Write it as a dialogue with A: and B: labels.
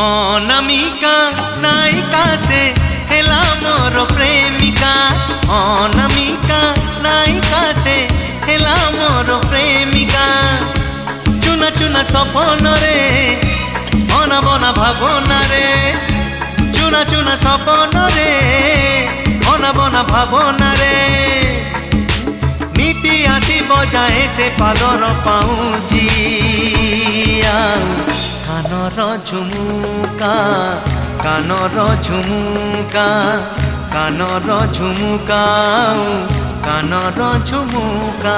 A: অনামিকা নায়িকা সে হেলা মোর প্রেমিকা। অনামিকা নায়িকা সে হেলা মোর প্রেমিকা। চুনা চুনা স্বপ্নরে অনাবনা ভাবনারে। চুনা চুনা স্বপ্নরে অনাবনা ভাবনারে। নীতি আসিব যায় সে পাদর পাউজিয়া। কানর ঝুমুকা কানর ঝুমুকা কানর ঝুমুকা কানর ঝুমুকা।